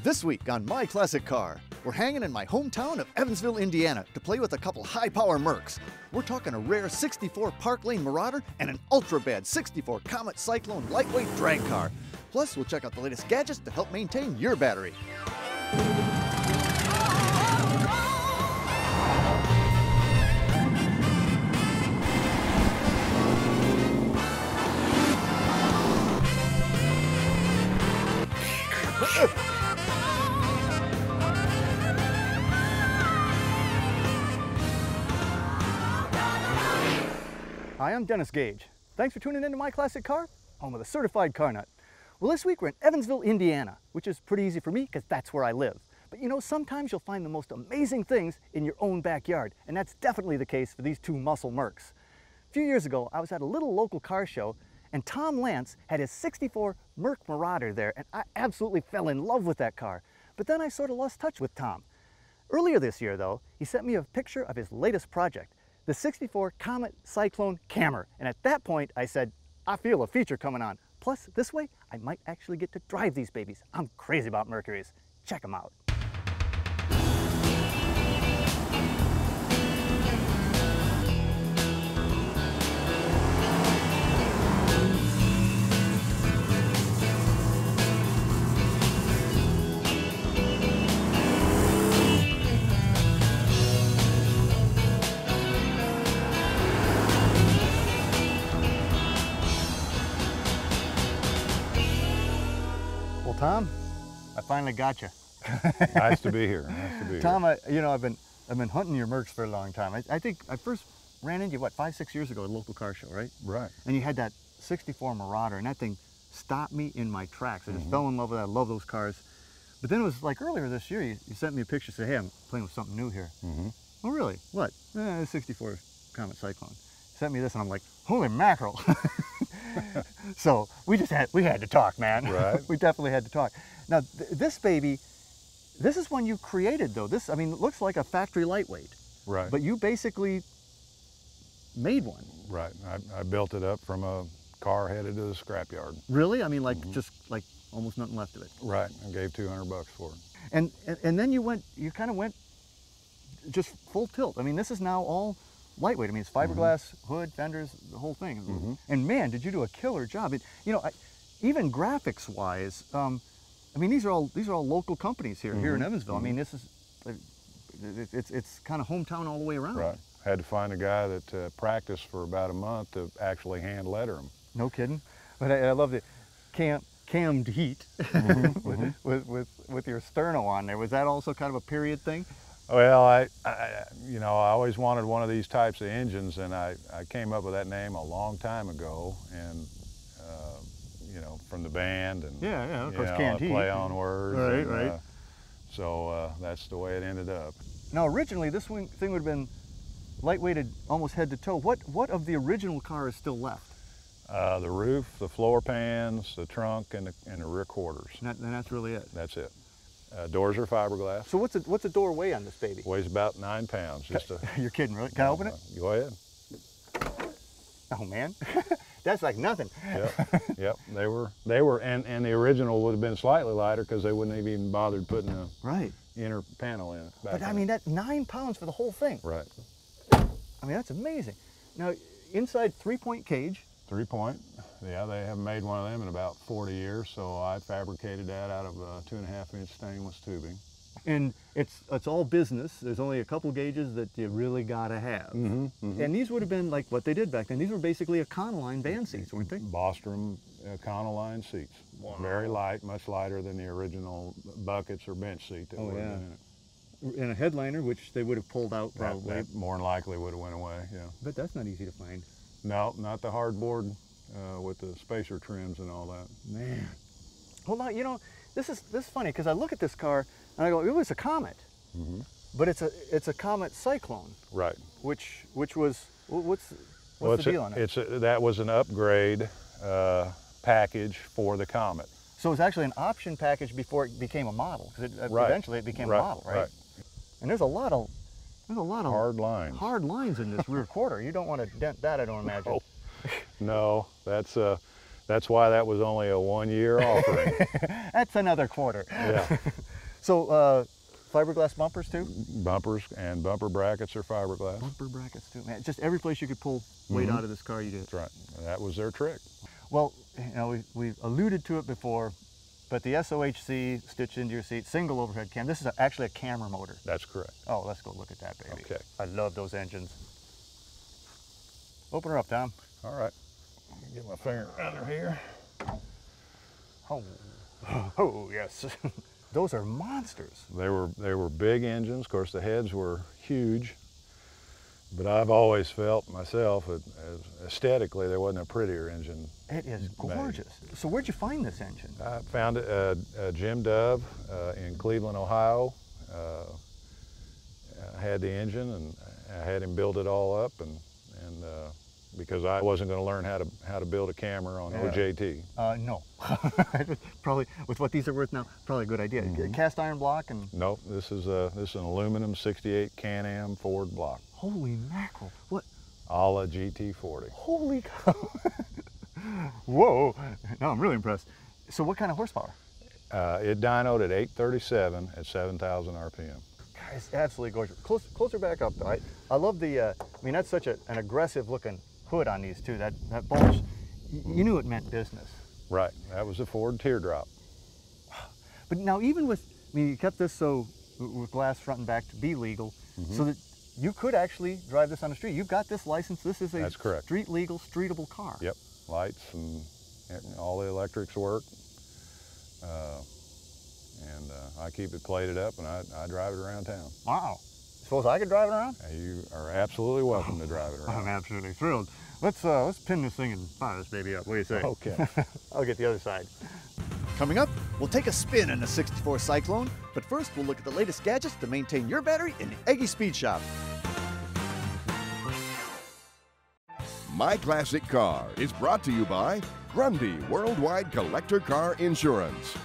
This week on My Classic Car, we're hanging in my hometown of Evansville, Indiana to play with a couple high-power Mercs. We're talking a rare 64 Park Lane Marauder and an ultra-bad 64 Comet Cyclone lightweight drag car. Plus, we'll check out the latest gadgets to help maintain your battery. Hi, I'm Dennis Gage. Thanks for tuning into My Classic Car, home of the certified car nut. Well, this week we're in Evansville, Indiana, which is pretty easy for me because that's where I live. But you know, sometimes you'll find the most amazing things in your own backyard, and that's definitely the case for these two muscle Mercs. A few years ago, I was at a little local car show, and Tom Lance had his 64 Merc Marauder there, and I absolutely fell in love with that car. But then I sort of lost touch with Tom. Earlier this year, though, he sent me a picture of his latest project, the 64 Comet Cyclone Cammer. And at that point, I said, I feel a feature coming on. Plus, this way, I might actually get to drive these babies. I'm crazy about Mercuries. Check them out. Tom, I finally got you. Nice to be here. Nice to be Tom, here. I've been hunting your Mercs for a long time. I think I first ran into you, what, 5-6 years ago at a local car show, right? Right. And you had that 64 Marauder, and that thing stopped me in my tracks. I just fell in love with it. I love those cars. But then it was like earlier this year, you sent me a picture, said, hey, I'm playing with something new here. Oh, really? What? 64 Comet Cyclone. Sent me this, and I'm like, holy mackerel. So we had to talk, man. Right. We definitely had to talk. Now this baby, this is one you created though. This, I mean, it looks like a factory lightweight. Right. But you basically made one. Right. I built it up from a car headed to the scrapyard. Really? I mean, like just like almost nothing left of it. Right. I gave $200 for it. And then you kind of went just full tilt. I mean, this is now all lightweight. I mean, it's fiberglass hood, fenders, the whole thing. And man, did you do a killer job. Even graphics-wise, I mean, these are all local companies here in Evansville. I mean, this is it's kind of hometown all the way around. Right. Had to find a guy that practiced for about a month to actually hand letter them. No kidding. But I love the cammed heat with your sterno on there. Was that also kind of a period thing? Well, I always wanted one of these types of engines, and I came up with that name a long time ago, and from the band, and of course, canned heat. Play on words, right. So that's the way it ended up. Now, originally, this thing would have been lightweighted almost head to toe. What of the original car is still left? The roof, the floor pans, the trunk, and the rear quarters. And that's really it. That's it. Doors are fiberglass. So what's the door weigh on this baby? Weighs about 9 pounds. You're kidding, really? Can I open it? Go ahead. Oh man, that's like nothing. Yep. They were, and the original would have been slightly lighter because they wouldn't have even bothered putting a inner panel in it. But I mean, that's 9 pounds for the whole thing. Right. I mean, that's amazing. Now, inside 3-point cage. 3-point. Yeah, they haven't made one of them in about 40 years, so I fabricated that out of 2.5-inch stainless tubing. And it's all business. There's only a couple gauges that you really gotta have. And these would have been like what they did back then. These were basically Econoline van seats, weren't they? Bostrom Econoline seats. Wow. Very light, much lighter than the original buckets or bench seat that would have been in it. And a headliner, which they would have pulled out probably. That more than likely would have went away, yeah. But that's not easy to find. No, not the hardboard with the spacer trims and all that. Man. Well, now, this is funny because I look at this car and I go, it was a Comet, but it's a Comet Cyclone. Right. Which was, what's the deal on it? That was an upgrade package for the Comet. So it was actually an option package before it became a model, because eventually it became a model, right? And there's a lot of hard lines in this rear quarter. You don't want to dent that, I don't imagine. No, that's why that was only a 1-year offering. That's another quarter. Yeah. So fiberglass bumpers too? Bumpers and bumper brackets are fiberglass. Bumper brackets too, man. Just every place you could pull weight out of this car, you did. That's right. That was their trick. Well, you know, we've alluded to it before, but the SOHC stitched into your seat, single overhead cam. This is actually a camera motor. That's correct. Oh, let's go look at that, baby. Okay. I love those engines. Open her up, Tom. All right. Get my finger under here. Oh, oh yes. Those are monsters. They were big engines. Of course, the heads were huge. But I've always felt myself, aesthetically, there wasn't a prettier engine. It is gorgeous. made. So where'd you find this engine? I found it, Jim Dove in Cleveland, Ohio. I had the engine and I had him build it all up, and because I wasn't going to learn how to build a camera on OJT. No. Probably, with what these are worth now, probably a good idea. Cast iron block and... Nope, this is an aluminum 68 Can-Am Ford block. Holy mackerel. What? A la GT40. Holy cow. Whoa. No, I'm really impressed. So what kind of horsepower? It dynoed at 837 at 7,000 RPM. God, it's absolutely gorgeous. Closer back up though. I love the, I mean, that's such an aggressive looking hood on these too. That bulge, you knew it meant business. Right, that was a Ford teardrop. But now even with, I mean, you kept this so, with glass front and back to be legal, so that you could actually drive this on the street. You've got this license. This is a That's correct. street legal, streetable car. Yep, lights and all the electrics work. I keep it plated up and I drive it around town. Wow. Suppose I could drive it around? You are absolutely welcome to drive it around. I'm absolutely thrilled. Let's pin this thing and fire this baby up. What do you say? Okay. I'll get the other side. Coming up, we'll take a spin in the 64 Cyclone, but first we'll look at the latest gadgets to maintain your battery in the Eggy Speed Shop. My Classic Car is brought to you by Grundy Worldwide Collector Car Insurance.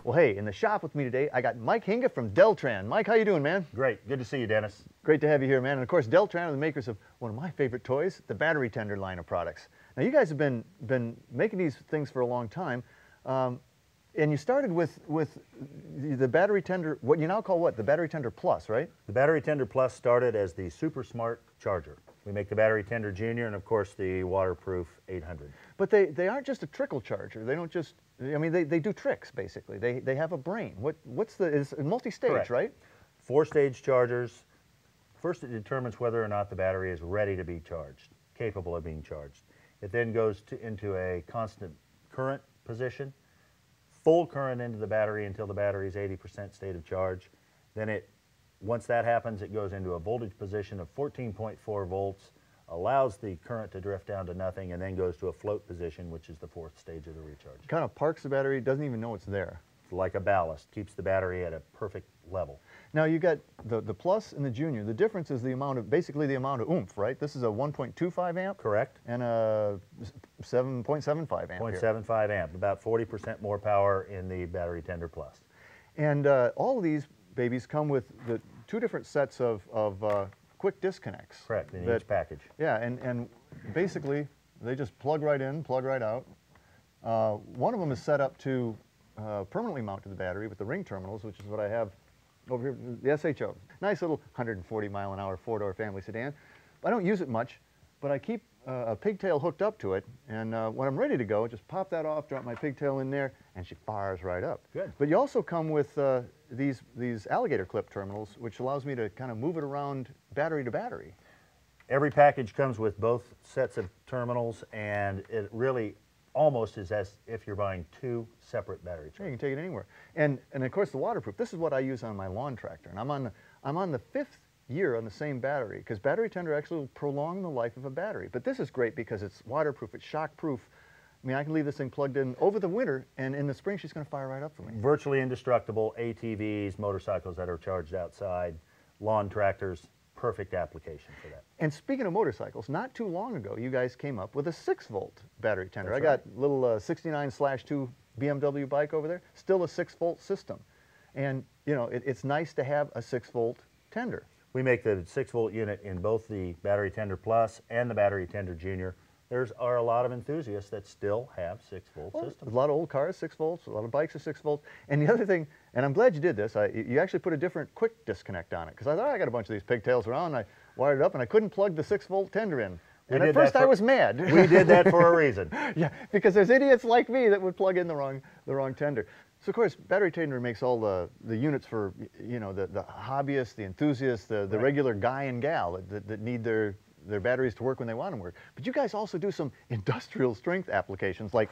Well, hey, in the shop with me today, I got Mike Hinga from Deltran. Mike, how you doing, man? Great. Good to see you, Dennis. Great to have you here, man. And of course, Deltran are the makers of one of my favorite toys, the battery tender line of products. Now, you guys have been making these things for a long time, and you started with the battery tender, what you now call what? The battery tender plus, right? The battery tender plus started as the super smart charger. We make the battery tender junior and of course the waterproof 800. But they aren't just a trickle charger. They don't just, I mean, they do tricks basically. They have a brain. What's the, is multi-stage, Correct. right? 4-stage chargers. First, it determines whether or not the battery is ready to be charged, capable of being charged. It then goes into a constant current position, full current into the battery until the battery is 80% state of charge. Then once that happens, it goes into a voltage position of 14.4 volts, allows the current to drift down to nothing, and then goes to a float position, which is the 4th stage of the recharge. Kind of parks the battery, doesn't even know it's there. It's like a ballast, keeps the battery at a perfect level. Now you got the plus and the junior. The difference is the amount of, basically the amount of oomph, right? This is a 1.25 amp. Correct. And a 7.75 amp. 0.75 amp, about 40% more power in the battery tender plus. And all of these babies come with the 2 different sets of quick disconnects. Correct, in each package. Yeah, and basically they just plug right in, plug right out. One of them is set up to permanently mount to the battery with the ring terminals, which is what I have over here, the SHO. Nice little 140-mile-an-hour 4-door family sedan. I don't use it much, but I keep a pigtail hooked up to it, and when I'm ready to go, just pop that off, drop my pigtail in there, and she fires right up. Good. But you also come with these alligator clip terminals, which allows me to kind of move it around battery to battery. Every package comes with both sets of terminals, and it really almost is as if you're buying 2 separate battery Yeah, chargers. you can take it anywhere. And of course the waterproof. This is what I use on my lawn tractor, and I'm on the 5th year on the same battery, because battery tender actually will prolong the life of a battery. But this is great because it's waterproof, it's shock-proof. I mean, I can leave this thing plugged in over the winter, and in the spring she's going to fire right up for me. Virtually indestructible. ATVs, motorcycles that are charged outside, lawn tractors, perfect application for that. And speaking of motorcycles, not too long ago you guys came up with a 6-volt battery tender. That's I got a little 69/2 BMW bike over there, still a 6-volt system. And you know, it's nice to have a 6-volt tender. We make the 6-volt unit in both the Battery Tender Plus and the Battery Tender Junior. Are a lot of enthusiasts that still have 6-volt systems. A lot of old cars, 6 volts, a lot of bikes are 6 volts. And the other thing, and I'm glad you did this, you actually put a different quick disconnect on it, because I thought I got a bunch of these pigtails around, and I wired it up, and I couldn't plug the 6-volt tender in. And at first I was mad. We did that for a reason. Yeah, because there's idiots like me that would plug in the wrong tender. So of course, Battery Tender makes all the units for, you know, the hobbyists, the enthusiasts, the regular guy and gal that need their batteries to work when they want them to work. But you guys also do some industrial strength applications like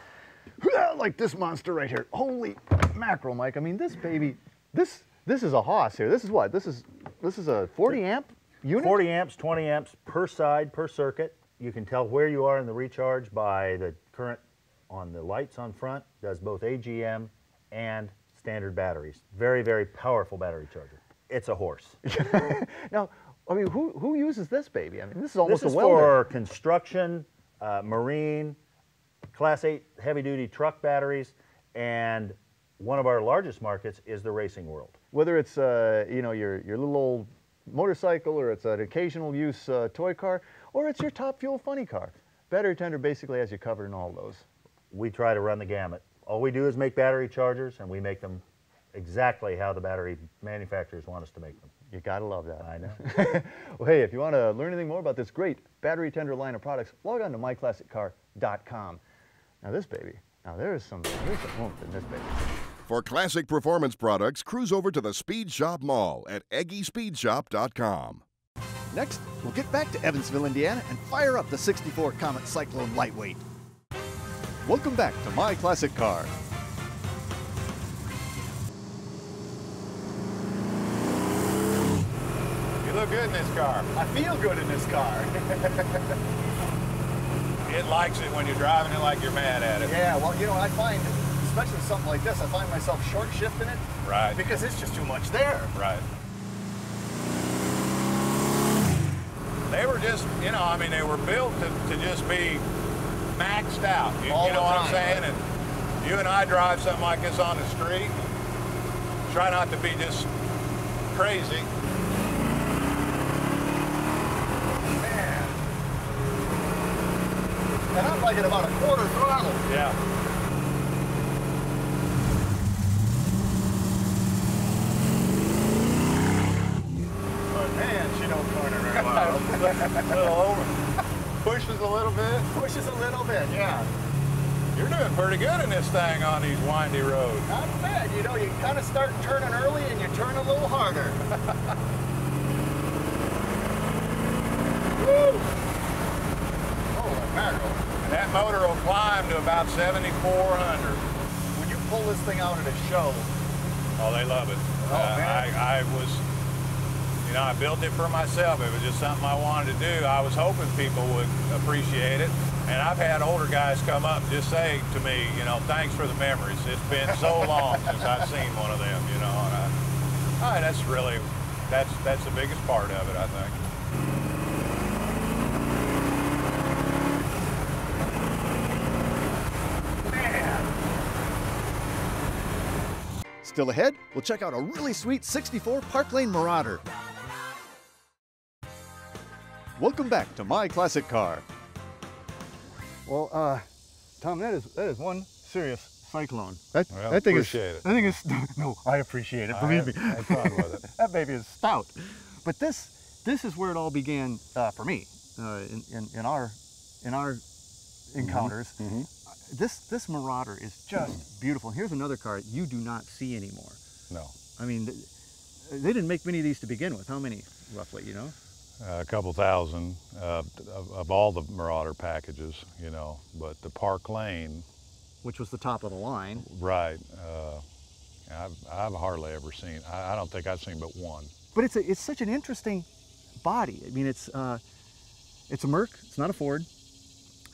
this monster right here. Holy mackerel, Mike. I mean, this baby, this is a hoss here. This is what? This is a 40 amp unit? 40 amps, 20 amps per side, per circuit. You can tell where you are in the recharge by the current on the lights on front. Does both AGM and standard batteries. Very, very powerful battery charger. It's a horse. Now, I mean, who uses this baby? I mean, this is almost this is a welder. for construction, marine, Class 8 heavy-duty truck batteries, and one of our largest markets is the racing world. Whether it's you know, your little old motorcycle, or it's an occasional use toy car, or it's your top fuel funny car, Battery Tender basically has you covered in all those. We try to run the gamut. All we do is make battery chargers, and we make them exactly how the battery manufacturers want us to make them. You gotta love that. I know. Well, hey, if you want to learn anything more about this great Battery Tender line of products, log on to myclassiccar.com. Now this baby, there's some oomph in this baby. For classic performance products, cruise over to the Speed Shop Mall at EggySpeedShop.com. Next, we'll get back to Evansville, Indiana, and fire up the 64 Comet Cyclone Lightweight. Welcome back to My Classic Car. You look good in this car. I feel good in this car. It likes it when you're driving it like you're mad at it. Yeah, well, you know, I find, especially something like this, I find myself short shifting it. Right. Because it's just too much there. Right. They were just, you know, I mean, they were built to just be maxed out. You know what I'm saying? Right? And you and I drive something like this on the street. Try not to be just crazy. Man. And I'm like at about a quarter throttle. Yeah. But man, she don't corner very well. A little over. Pushes a little bit. Pushes a little bit, yeah. You're doing pretty good in this thing on these windy roads. Not bad. You know, you kind of start turning early and you turn a little harder. Woo! Holy mackerel. And that motor will climb to about 7,400. When you pull this thing out at a show. Oh, they love it. Man. I was, you know, I built it for myself. It was just something I wanted to do. I was hoping people would appreciate it. And I've had older guys come up and just say to me, you know, thanks for the memories. It's been so long since I've seen one of them, you know. And that's really, that's the biggest part of it, I think. Still ahead, we'll check out a really sweet 64 Park Lane Marauder. Welcome back to My Classic Car. Well, Tom, that is one serious cyclone. Well, that thing appreciate it. I think it's no, I appreciate it. Believe me, I had fun with it. That baby is stout. But this is where it all began for me in our encounters. Mm-hmm. This Marauder is just beautiful. Here's another car you do not see anymore. No. I mean, they didn't make many of these to begin with. How many, roughly, you know? A couple thousand of all the Marauder packages, you know, but the Park Lane, which was the top of the line. right? I've hardly ever seen. I don't think I've seen but one. But it's such an interesting body. I mean, it's a Merc. It's not a Ford,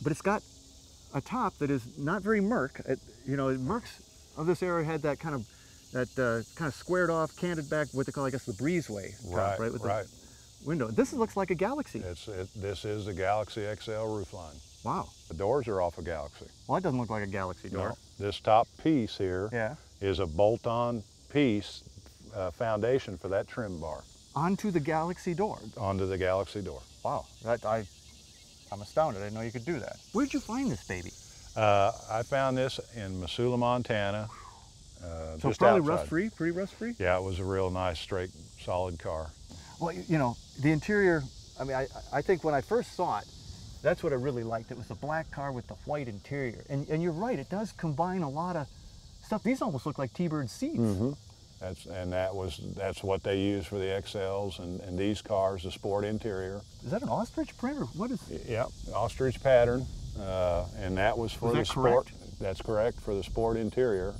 but it's got a top that is not very Merc. You know, Mercs of this era had that kind of squared off, canted back, what they call, I guess, the breezeway top, right? With the window. This looks like a Galaxy. This is the Galaxy XL roofline. Wow. The doors are off a Galaxy. Well, it doesn't look like a Galaxy door. No. This top piece here Yeah. is a bolt-on piece foundation for that trim bar. onto the Galaxy door. Onto the Galaxy door. Wow, I'm astounded. I didn't know you could do that. Where'd you find this baby? I found this in Missoula, Montana. So just probably outside. rust-free, pretty rust-free? Yeah, it was a real nice, straight, solid car. Well, you know, the interior, I mean, I think when I first saw it, that's what I really liked. It was the black car with the white interior. And you're right, it does combine a lot of stuff. These almost look like T-Bird seats. Mm-hmm. That's what they use for the XLs and these cars, the sport interior. Is that an ostrich print or what is it? Yeah, ostrich pattern, and that was for the sport. Correct? That's correct, for the sport interior.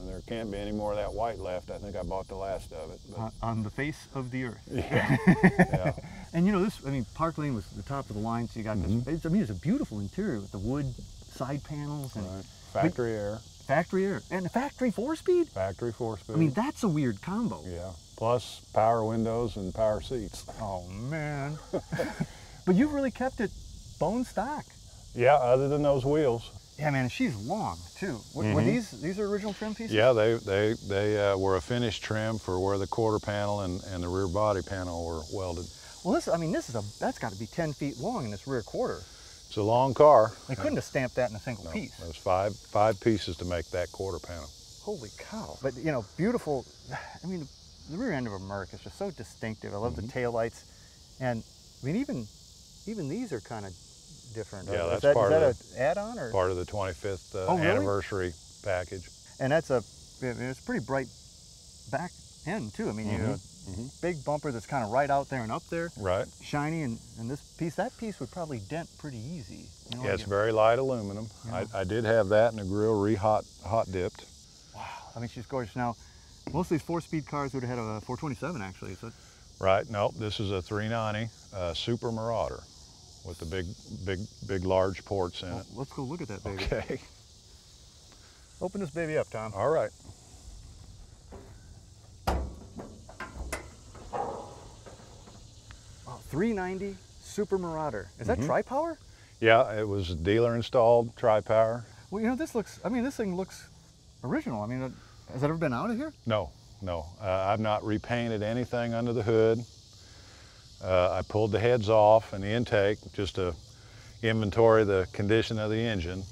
There can't be any more of that white left. I think I bought the last of it. But. On the face of the earth. Yeah. Yeah. And you know, this, I mean, Park Lane was the top of the line, so you got this, I mean, it's a beautiful interior with the wood side panels. And Right. Factory air. Factory air. And the factory 4-speed? Factory 4-speed. I mean, that's a weird combo. Yeah, plus power windows and power seats. Oh, man. But you've really kept it bone stock. Yeah, other than those wheels. Yeah, man, she's long, too. Were these are original trim pieces? Yeah, they were a finished trim for where the quarter panel and the rear body panel were welded. Well, that's got to be 10 feet long in this rear quarter. It's a long car. They couldn't have stamped that in a single No, piece. There was five pieces to make that quarter panel. Holy cow. But, you know, beautiful. I mean, the rear end of a Merc is just so distinctive. I love the taillights. And, I mean, even these are kind of different. Yeah, is that's part of an add-on? Or? Part of the 25th really? anniversary package. And that's it's a pretty bright back end, too. I mean, you know, big bumper that's kind of right out there and up there. Right. Shiny, and that piece would probably dent pretty easy. You know, Yeah, it's very light aluminum. Yeah. I did have that in the grill hot dipped. Wow, I mean, she's gorgeous. Now, most of these 4-speed cars would have had a 427 actually. So. Right, nope, this is a 390 Super Marauder with the big large ports in it. Let's go look at that baby. Okay. Open this baby up, Tom. All right. 390 Super Marauder. Is that tri-power? Yeah, it was dealer installed tri-power. Well, you know, this thing looks original. I mean, has it ever been out of here? No. I've not repainted anything under the hood. I pulled the heads off and the intake just to inventory the condition of the engine.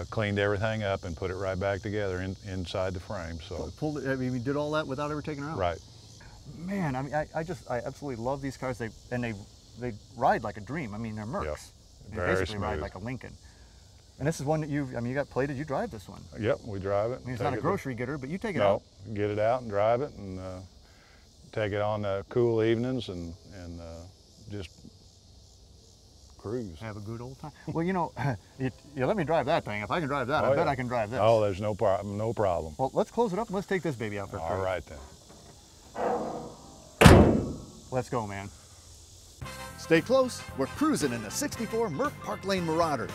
Cleaned everything up and put it right back together inside the frame. So pulled it. I mean, you did all that without ever taking her out. Right. Man, I mean, I absolutely love these cars. They they ride like a dream. I mean, they're Mercs. Yep. They Very basically ride smooth. like a Lincoln. And this is one that you got plated. You drive this one. Yep, we drive it. I mean, it's not a grocery getter, but you take it No, out. get it out and drive it, and take it on cool evenings and just cruise. Have a good old time. Well, you know, you let me drive that thing. If I can drive that, I bet I can drive this. Oh, there's no problem. No problem. Well, let's close it up and let's take this baby out for a All cruise. right then. Let's go, man. Stay close, we're cruising in the 64 Merc Park Lane Marauder.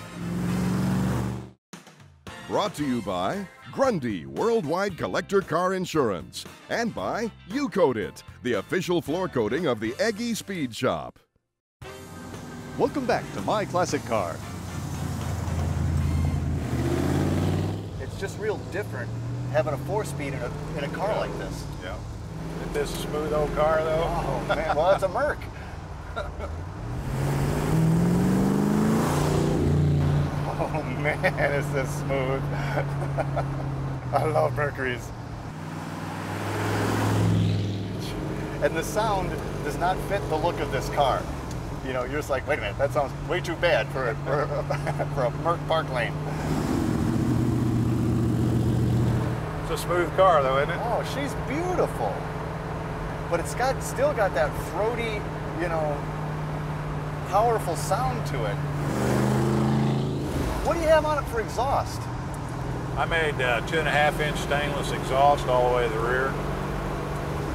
Brought to you by Grundy Worldwide Collector Car Insurance and by U-Coat It, the official floor coating of the Eggy Speed Shop. Welcome back to My Classic Car. It's just real different having a 4-speed in a car like this. Yeah. Isn't this a smooth old car though? Oh man, well that's a Merc. Oh man, is this smooth. I love Mercuries. And the sound does not fit the look of this car. You know, you're just like, wait a minute, that sounds way too bad for a Merc Park Lane. It's a smooth car though, isn't it? Oh, she's beautiful. But it's still got that throaty, you know, powerful sound to it. What do you have on it for exhaust? I made 2.5-inch stainless exhaust all the way to the rear,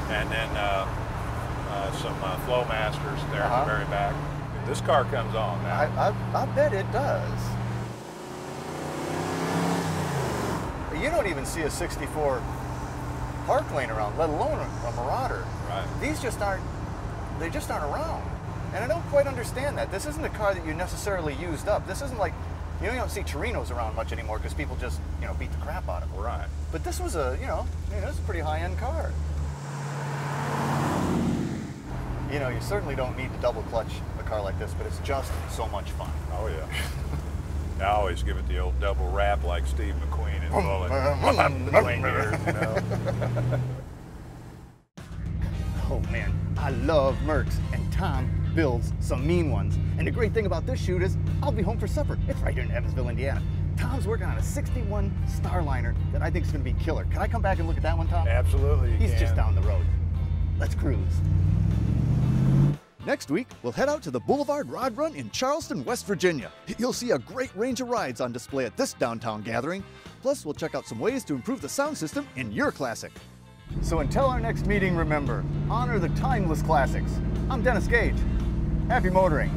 and then some Flowmasters there at the very back. This car comes on now. I bet it does. You don't even see a 64 Park Lane around, let alone a Marauder. Right. These just aren't around. And I don't quite understand that. This isn't a car that you necessarily used up. This isn't like, you don't see Torinos around much anymore because people just, you know, beat the crap out of them. Right. But this was a, you know, this is a pretty high-end car. You know, you certainly don't need to double clutch a car like this, but it's just so much fun. Oh yeah. I always give it the old double wrap like Steve McQueen in Bullet between years, you know. Oh man, I love Mercs, and Tom builds some mean ones. And the great thing about this shoot is I'll be home for supper. It's right here in Evansville, Indiana. Tom's working on a 61 Starliner that I think is going to be killer. Can I come back and look at that one, Tom? Absolutely, you He's can. just down the road. Let's cruise. Next week, we'll head out to the Boulevard Rod Run in Charleston, West Virginia. You'll see a great range of rides on display at this downtown gathering. Plus, we'll check out some ways to improve the sound system in your classic. So until our next meeting, remember, honor the timeless classics. I'm Dennis Gage. Happy motoring.